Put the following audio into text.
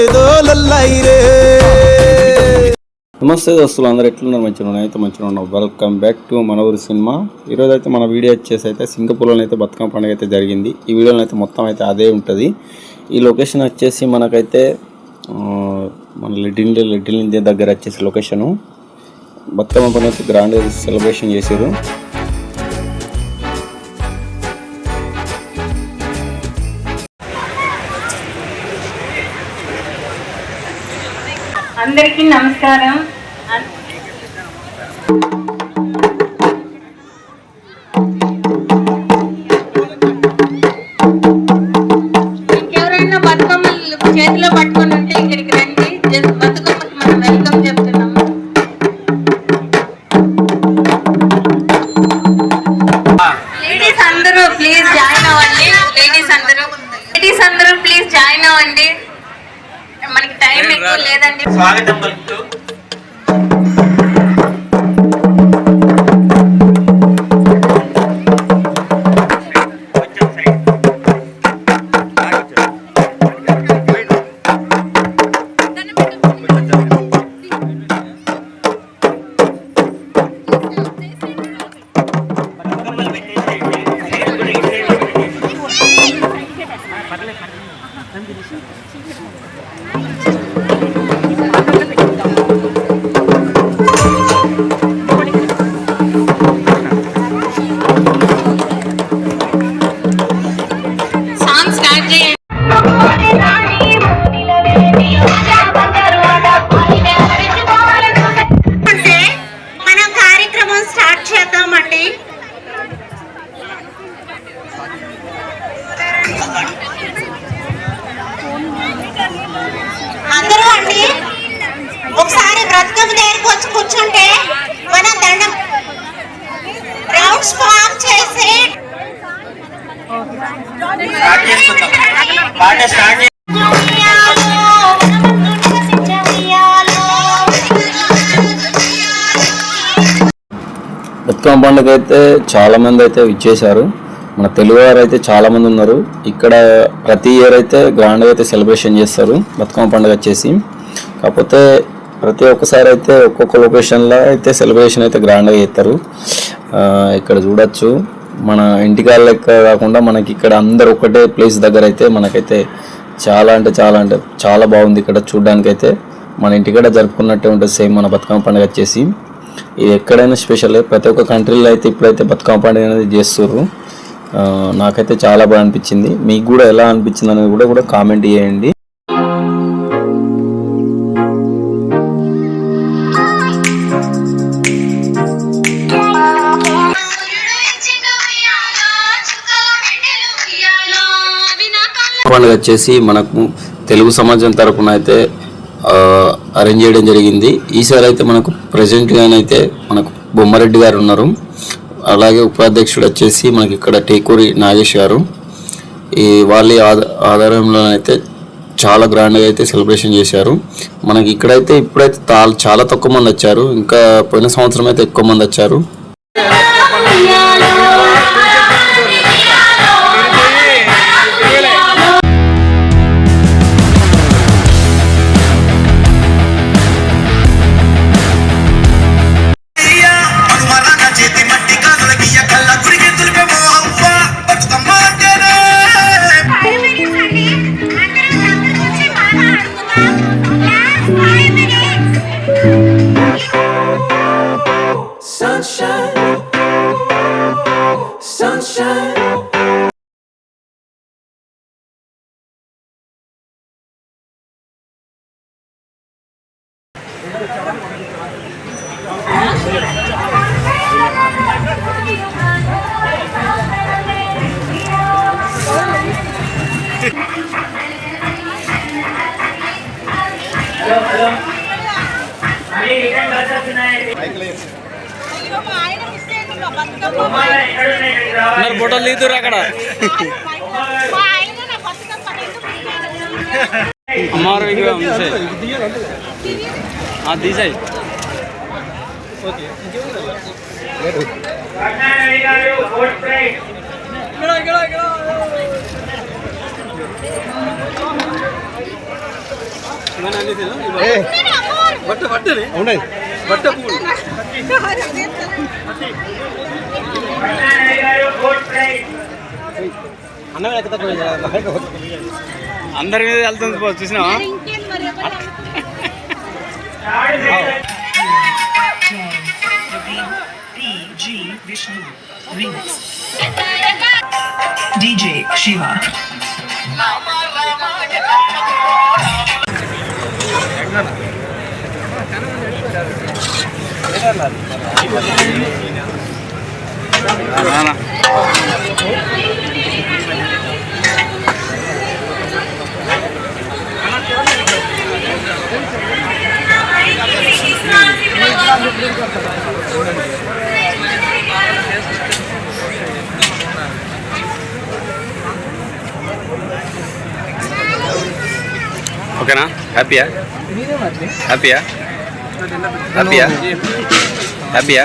ఏదో లల్లైరే. నమస్తే దోస్తులు, అందరూ ఎట్లున్నారు? మంచిగా అయితే మంచిగా ఉన్నాం. వెల్కమ్ బ్యాక్ టు మన ఊరి సినిమా. ఈరోజు అయితే మన వీడియో వచ్చేసి అయితే సింగపూర్లో అయితే బతుకమ్మ పండుగ అయితే జరిగింది. ఈ వీడియోలో అయితే మొత్తం అయితే అదే ఉంటుంది. ఈ లొకేషన్ వచ్చేసి మనకైతే మన లిటిల్ ఇండియా దగ్గర వచ్చేసి లొకేషను. బతుకమ్మ పండుగ అయితే గ్రాండ్ సెలబ్రేషన్ చేశారు. అందరికీ నమస్కారం. ఇంకెవరైనా బతుకమ్మలు చేతిలో పట్టుకొని ఉంటే ఇక్కడికి రండి. బతుకమ్మకి మనం వెల్కమ్ చెప్తున్నాము. లేడీస్ అందరూ ప్లీజ్ జాయిన్ అవ్వండి. లేడీస్ అందరూ ప్లీజ్ జాయిన్ అవ్వండి. మనకి టైం ఎక్కువ లేదండి. స్వాగతం పలుకుతూ అందరూ అండి ఒకసారి బ్రతుకమ్మ దగ్గరికి వచ్చి కూర్చుంటే మనం దండం రౌండ్స్ ఫామ్ చేసి బతుకమ్మ పండుగ అయితే చాలా మంది అయితే ఇచ్చేశారు. మన తెలుగు వారు అయితే చాలా మంది ఉన్నారు. ఇక్కడ ప్రతి ఇయర్ అయితే గ్రాండ్గా అయితే సెలబ్రేషన్ చేస్తారు బతుకమ్మ పండుగ వచ్చేసి. కాకపోతే ప్రతి ఒక్కసారి అయితే ఒక్కొక్క లొకేషన్లో అయితే సెలబ్రేషన్ అయితే గ్రాండ్గా చేస్తారు. ఇక్కడ చూడొచ్చు, మన ఇంటికాడ లెక్క కాకుండా మనకి ఇక్కడ అందరు ఒకటే ప్లేస్ దగ్గర అయితే మనకైతే చాలా బాగుంది. ఇక్కడ చూడడానికైతే మన ఇంటికాడ జరుపుకున్నట్టే ఉంటుంది సేమ్ మన బతుకమ్మ పండుగ వచ్చేసి. ఇది ఎక్కడైనా స్పెషల్. ప్రతి ఒక్క కంట్రీలో అయితే ఇప్పుడైతే బతుకమ్మ పండుగ అనేది చేస్తుర్రు. నాకైతే చాలా బాగా అనిపించింది. మీకు కూడా ఎలా అనిపించింది అనేది కూడా కామెంట్ చేయండి. పండుగ వచ్చేసి మనకు తెలుగు సమాజం తరపున అయితే అరేంజ్ చేయడం జరిగింది. ఈసారి అయితే మనకు ప్రెసిడెంట్గానైతే మనకు బొమ్మారెడ్డి గారు ఉన్నారు. అలాగే ఉపాధ్యక్షుడు వచ్చేసి మనకి ఇక్కడ టేకూరి నాగేష్ గారు. ఈ వాళ్ళ ఆధారంలో అయితే చాలా గ్రాండ్గా అయితే సెలబ్రేషన్ చేశారు. మనకి ఇక్కడైతే ఇప్పుడైతే చాలా తక్కువ మంది వచ్చారు. ఇంకా పోయిన సంవత్సరం అయితే ఎక్కువ మంది వచ్చారు. ఫోటోలు తీతురు అక్కడ అమ్మారు తీసాయి. అందరి మీద వెళ్తుంది పో, చూసినావా? DJ Shiva. ఓకేనా? హ్యాపీయా? హ్యాపీయా? హ్యాపీయా? హ్యాపీయా?